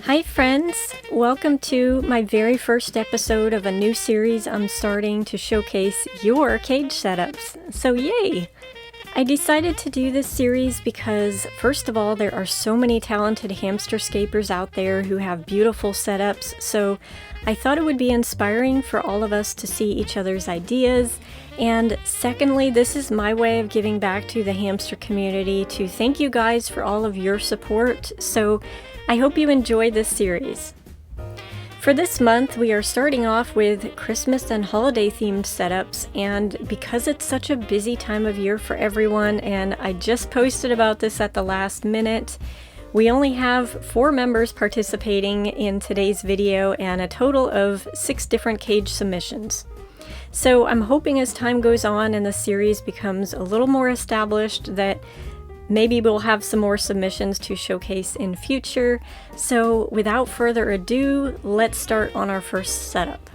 Hi friends! Welcome to my very first episode of a new series I'm starting to showcase your cage setups. So yay! I decided to do this series because, first of all, there are so many talented hamsterscapers out there who have beautiful setups, so I thought it would be inspiring for all of us to see each other's ideas. And secondly, this is my way of giving back to the hamster community to thank you guys for all of your support. So I hope you enjoy this series. For this month, we are starting off with Christmas and holiday themed setups, and because it's such a busy time of year for everyone, and I just posted about this at the last minute, we only have 4 members participating in today's video and a total of 6 different cage submissions. So I'm hoping as time goes on and the series becomes a little more established that maybe we'll have some more submissions to showcase in future. So without further ado, let's start on our first setup.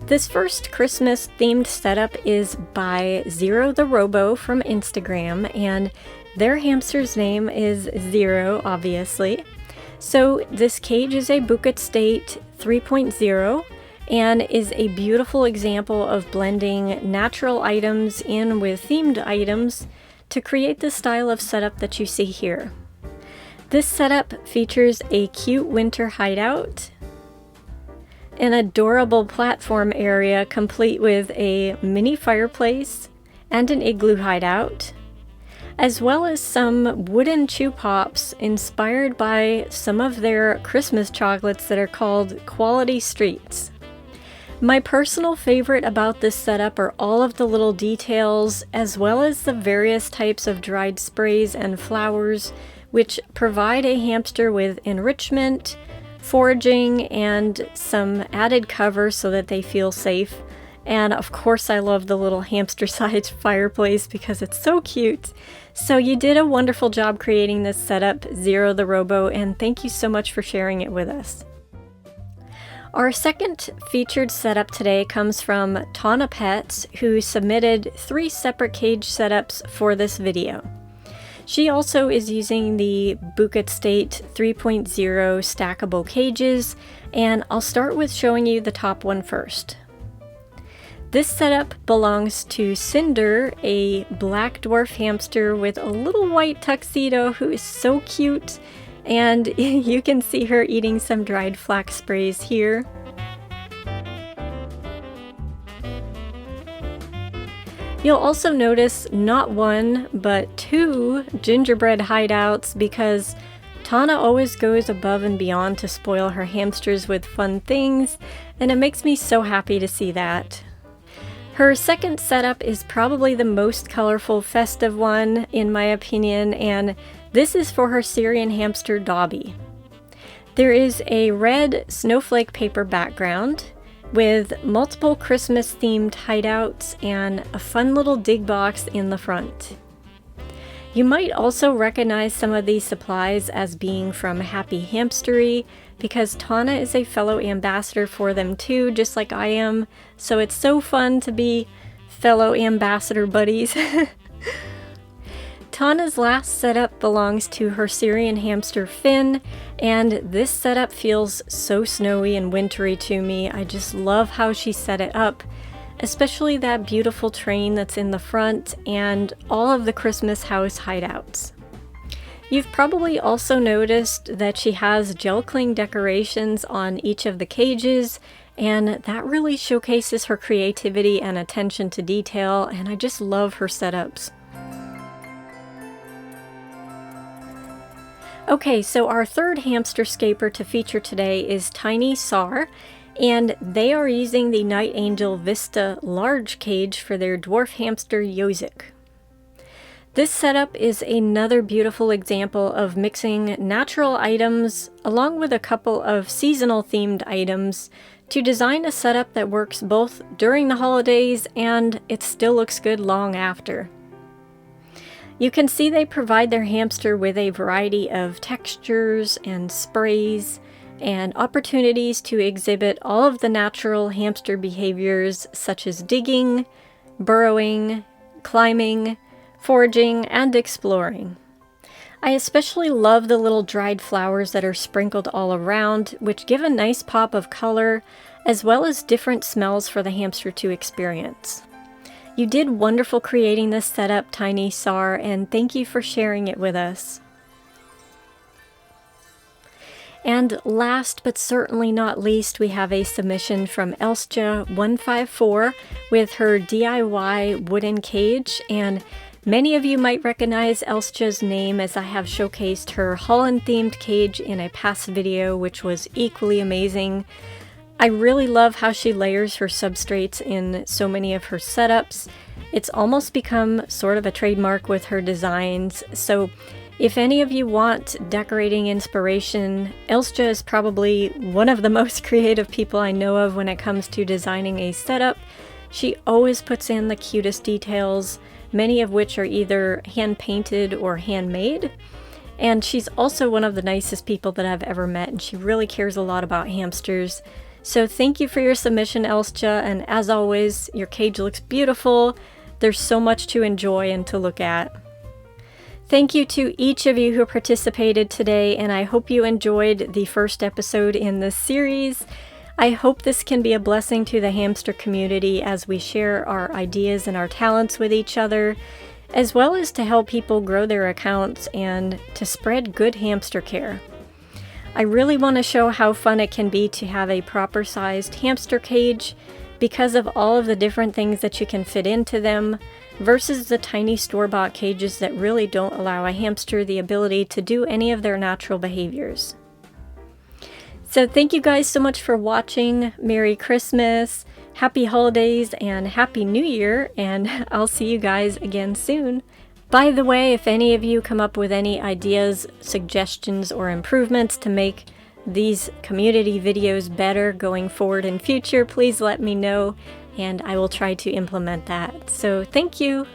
This first Christmas themed setup is by Zero the Robo from Instagram, and their hamster's name is Zero, obviously. So this cage is a Buket State 3.0 and is a beautiful example of blending natural items in with themed items to create the style of setup that you see here. This setup features a cute winter hideout, an adorable platform area complete with a mini fireplace and an igloo hideout, as well as some wooden chew pops inspired by some of their Christmas chocolates that are called Quality Streets. My personal favorite about this setup are all of the little details, as well as the various types of dried sprays and flowers, which provide a hamster with enrichment, foraging, and some added cover so that they feel safe. And of course I love the little hamster-sized fireplace because it's so cute. So you did a wonderful job creating this setup, Zero the Robo, and thank you so much for sharing it with us. Our second featured setup today comes from Tana Pets, who submitted 3 separate cage setups for this video. She also is using the Buket State 3.0 stackable cages, and I'll start with showing you the top one first. This setup belongs to Cinder, a black dwarf hamster with a little white tuxedo who is so cute. And you can see her eating some dried flax sprays here. You'll also notice not 1, but 2 gingerbread hideouts because Tana always goes above and beyond to spoil her hamsters with fun things, and it makes me so happy to see that. Her second setup is probably the most colorful, festive one, in my opinion, and this is for her Syrian hamster Dobby. There is a red snowflake paper background with multiple Christmas themed hideouts and a fun little dig box in the front. You might also recognize some of these supplies as being from Happy Hamstery because Tana is a fellow ambassador for them too, just like I am, so it's so fun to be fellow ambassador buddies. Tana's last setup belongs to her Syrian hamster Finn, and this setup feels so snowy and wintry to me. I just love how she set it up, especially that beautiful train that's in the front and all of the Christmas house hideouts. You've probably also noticed that she has gel cling decorations on each of the cages, and that really showcases her creativity and attention to detail, and I just love her setups. Okay, so our third hamsterscaper to feature today is Tiny Sar, and they are using the Night Angel Vista large cage for their dwarf hamster Yozik. This setup is another beautiful example of mixing natural items along with a couple of seasonal themed items to design a setup that works both during the holidays and it still looks good long after. You can see they provide their hamster with a variety of textures and sprays and opportunities to exhibit all of the natural hamster behaviors such as digging, burrowing, climbing, foraging, and exploring. I especially love the little dried flowers that are sprinkled all around, which give a nice pop of color, as well as different smells for the hamster to experience. You did wonderful creating this setup, Tiny Sar, and thank you for sharing it with us. And last but certainly not least, we have a submission from Elsja154 with her DIY wooden cage, and many of you might recognize Elsja's name as I have showcased her Holland-themed cage in a past video, which was equally amazing. I really love how she layers her substrates in so many of her setups. It's almost become sort of a trademark with her designs, so if any of you want decorating inspiration, Elsja is probably one of the most creative people I know of when it comes to designing a setup. She always puts in the cutest details, many of which are either hand-painted or handmade. And she's also one of the nicest people that I've ever met, and she really cares a lot about hamsters. So thank you for your submission, Elsja, and as always, your cage looks beautiful. There's so much to enjoy and to look at. Thank you to each of you who participated today, and I hope you enjoyed the first episode in this series. I hope this can be a blessing to the hamster community as we share our ideas and our talents with each other, as well as to help people grow their accounts and to spread good hamster care. I really want to show how fun it can be to have a proper sized hamster cage because of all of the different things that you can fit into them, versus the tiny store-bought cages that really don't allow a hamster the ability to do any of their natural behaviors. So thank you guys so much for watching. Merry Christmas, Happy Holidays, and Happy New Year, and I'll see you guys again soon. By the way, if any of you come up with any ideas, suggestions, or improvements to make these community videos better going forward in future, please let me know, and I will try to implement that. So thank you.